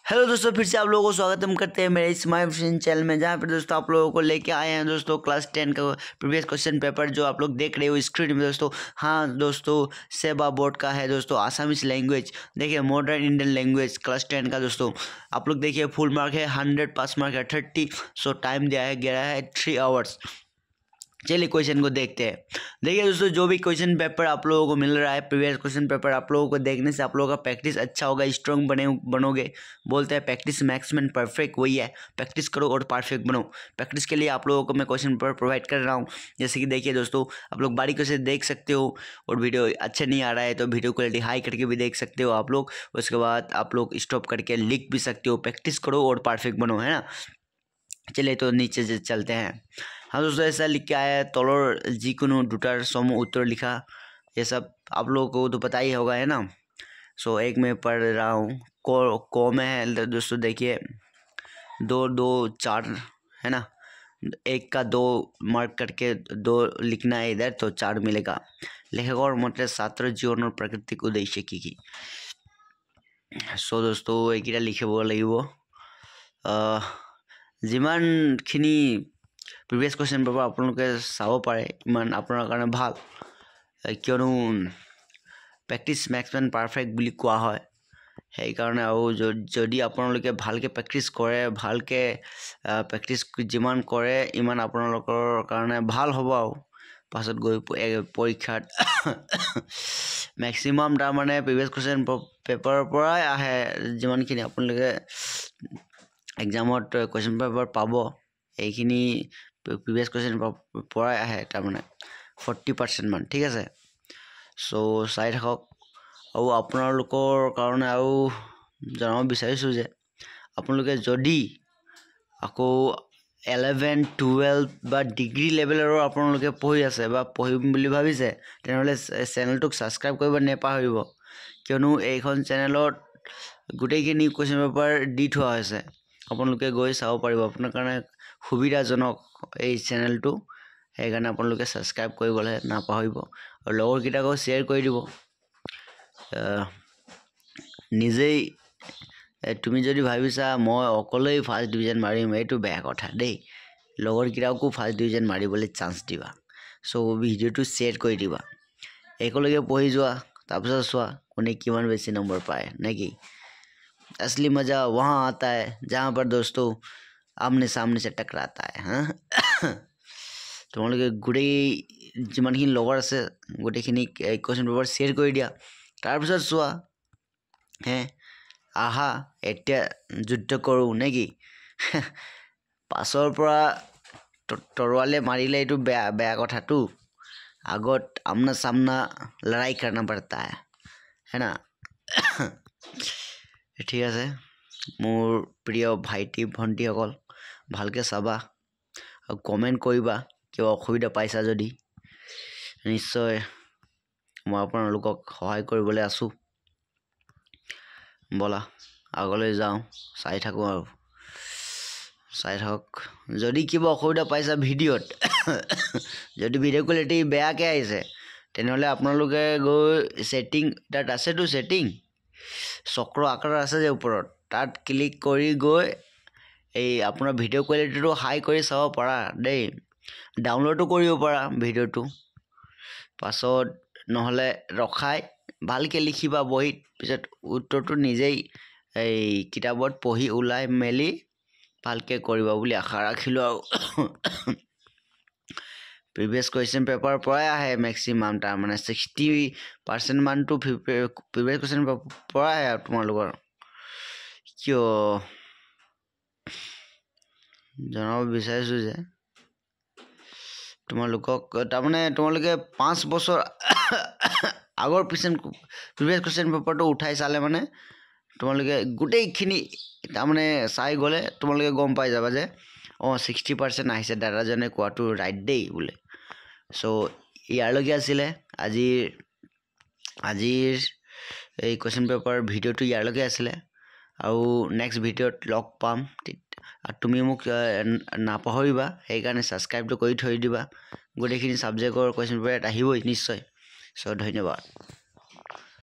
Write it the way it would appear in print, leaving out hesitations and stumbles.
Hello दोस्तों, फिर से आप लोगों को स्वागतम करते हैं मेरे इस माय फिशन चैनल में, जहाँ पर दोस्तों आप लोगों को लेके आए हैं दोस्तों क्लास 10 का प्रीवियस क्वेश्चन पेपर जो आप लोग देख रहे हो स्क्रीन में दोस्तों। हाँ दोस्तों, सेबा बोर्ड का है दोस्तों आसामीज लैंग्वेज। देखिए मॉडर्न इंडियन लैंग्वेज क्लास 10 का दोस्तों। आप लोग देखिए फुल मार्क है 100, पास मार्क है 30। सो टाइम दिया है 3 आवर्स। चलिए क्वेश्चन को देखते हैं। देखिए दोस्तों, जो भी क्वेश्चन पेपर आप लोगों को मिल रहा है प्रीवियस क्वेश्चन पेपर, आप लोगों को देखने से आप लोगों का प्रैक्टिस अच्छा होगा, स्ट्रांग बनोगे। बोलते हैं प्रैक्टिस मैक्स मैन परफेक्ट, वही है, प्रैक्टिस करो और परफेक्ट बनो। प्रैक्टिस के लिए आप लोगों को मैं क्वेश्चन पेपर प्रोवाइड कर रहा हूँ। जैसे कि देखिए दोस्तों, आप लोग बारीकी से देख सकते हो, और वीडियो अच्छा नहीं आ रहा है तो वीडियो क्वालिटी हाई करके भी देख सकते हो आप लोग। उसके बाद आप लोग स्टॉप करके लिख भी सकते हो। प्रैक्टिस करो और परफेक्ट बनो, है ना। चलिए तो नीचे से चलते हैं। हाँ दोस्तों, ऐसा लिख के आया है तलर जिकुनो दुटार सम उत्तर लिखा। ये सब आप लोगों को तो पता ही होगा, है ना। सो एक मैं पढ़ रहा हूँ, को में है दोस्तों। देखिए 2 2 4 है ना। एक का 2 मार्क करके 2 लिखना है इधर, तो 4 मिलेगा। लेखকৰ মতে ছাত্ৰৰ জীৱনৰ প্ৰাকৃতিক উদ্দেশ্য কি? সো दोस्तों এইকেইটা লিখিব লাগিব। যিমানখিনি প্ৰিভিয়াছ কুৱেশ্যন পেপাৰ আপোনালোকে চাব পাৰে ইমান আপোনাৰ কাৰণে ভাল, কিয়নো প্ৰেক্টিছ মেক্স মেন পাৰফেক্ট বুলি কোৱা হয়। সেইকাৰণে আৰু যদি আপোনালোকে ভালকৈ প্ৰেক্টিছ কৰে, ভালকৈ প্ৰেক্টিছ যিমান কৰে ইমান আপোনালোকৰ কাৰণে ভাল হ'ব। আৰু পাছত গৈ পৰীক্ষাত মেক্সিমাম তাৰমানে প্ৰিভিয়াছ কুৱেশ্যন পেপাৰৰ পৰাই আহে। যিমানখিনি আপোনালোকে এক্সামত কুৱেশ্যন পেপাৰ পাব, এইখিনি প্ৰিভিয়াছ কুৱেশ্যন পৰাই আহে, তাৰমানে 40% মান, ঠিক আছে। চ' চাই থাকক। আৰু আপোনালোকৰ কাৰণে আৰু জনাব বিচাৰিছোঁ যে আপোনালোকে যদি আকৌ 11, 12 বা ডিগ্ৰী লেভেলৰো আপোনালোকে পঢ়ি আছে বা পঢ়িম বুলি ভাবিছে, তেনেহ'লে চেনেলটোক ছাবস্ক্ৰাইব কৰিব নেপাহৰিব। কিয়নো এইখন চেনেলত গোটেইখিনি কুৱেশ্যন পেপাৰ দি থোৱা হৈছে। আপোনালোকে গৈ চাব পাৰিব, আপোনাৰ কাৰণে সুবিধাজনক এই চেনেলটো। সেইকাৰণে আপোনালোকে ছাবস্ক্ৰাইব কৰিবলৈ নাপাহৰিব, আৰু লগৰকেইটাকো শ্বেয়াৰ কৰি দিব। নিজেই তুমি যদি ভাবিছা মই অকলেই ফাৰ্ষ্ট ডিভিজন মাৰিম, এইটো বেয়া কথা দেই। লগৰকেইটাকো ফাৰ্ষ্ট ডিভিজন মাৰিবলৈ চান্স দিবা। চ' ভিডিঅ'টো শ্বেয়াৰ কৰি দিবা। একেলগে পঢ়ি যোৱা, তাৰপিছত চোৱা কোনে কিমান বেছি নম্বৰ পায় নে কি। असली मज़ा वहाँ आता है जहाँ पर दोस्तों आमने सामने से टकराता है। हाँ তোমালোকে গোটেই যিমানখিনি লগৰ আছে গোটেইখিনি কুৱেশ্যন পেপাৰ শ্বেয়াৰ কৰি দিয়া, তাৰপিছত চোৱা। হে আহা এতিয়া যুদ্ধ কৰোঁ নে কি। পাছৰ পৰা তৰোৱালে মাৰিলে এইটো বেয়া কথাটো। আগত আমনা সামনা লড়াই करना पड़ता है ना। ঠিক আছে মোৰ প্ৰিয় ভাইটি ভণ্টিসকল, ভালকৈ চাবা আৰু কমেণ্ট কৰিবা কিবা অসুবিধা পাইছা যদি। নিশ্চয় মই আপোনালোকক সহায় কৰিবলৈ আছোঁ। ব'লা আগলৈ যাওঁ, চাই থাকোঁ আৰু চাই থাকক। যদি কিবা অসুবিধা পাইছা ভিডিঅ'ত, যদি ভিডিঅ' কোৱালিটি বেয়াকৈ আহিছে, তেনেহ'লে আপোনালোকে গৈ ছেটিং, তাত আছেতো ছেটিং, চক্ৰ আকাৰ আছে যে ওপৰত, তাত ক্লিক কৰি গৈ এই আপোনাৰ ভিডিঅ' কোৱালিটিটো হাই কৰি চাব পাৰা দেই। ডাউনলোডো কৰিব পাৰা ভিডিঅ'টো। পাছত নহ'লে ৰখাই ভালকৈ লিখিবা বহীত, পিছত উত্তৰটো নিজেই এই কিতাপত পঢ়ি ওলাই মেলি ভালকৈ কৰিবা বুলি আশা ৰাখিলোঁ। আৰু প্ৰিভিয়াছ কুৱেশ্যন পেপাৰৰ পৰাই আহে মেক্সিমাম, তাৰমানে 60% মানটো প্ৰিভিয়াছ কুৱেশ্যন পেপাৰৰ পৰাই আহে। আৰু তোমালোকৰ কিয় জনাব বিচাৰিছোঁ যে তোমালোকক, তাৰমানে তোমালোকে 5 বছৰ আগৰ প্ৰিভিয়াছ কুৱেশ্যন পেপাৰটো উঠাই চালে মানে তোমালোকে গোটেইখিনি তাৰমানে চাই গ'লে তোমালোকে গম পাই যাবা যে 60% আহিছে, দাদাজনে কোৱাটো ৰাইট দেই বোলে। চ' ইয়াৰলৈকে আছিলে আজিৰ এই কুৱেশ্যন পেপাৰ ভিডিঅ'টো ইয়াৰলৈকে আছিলে। আৰু নেক্সট ভিডিঅ'ত লগ পাম। আৰু তুমি মোক নাপাহৰিবা, সেইকাৰণে ছাবস্ক্ৰাইবটো কৰি থৈ দিবা। গোটেইখিনি ছাবজেক্টৰ কুৱেশ্যন পেপাৰ ইয়াত আহিবই নিশ্চয়। চ' ধন্যবাদ।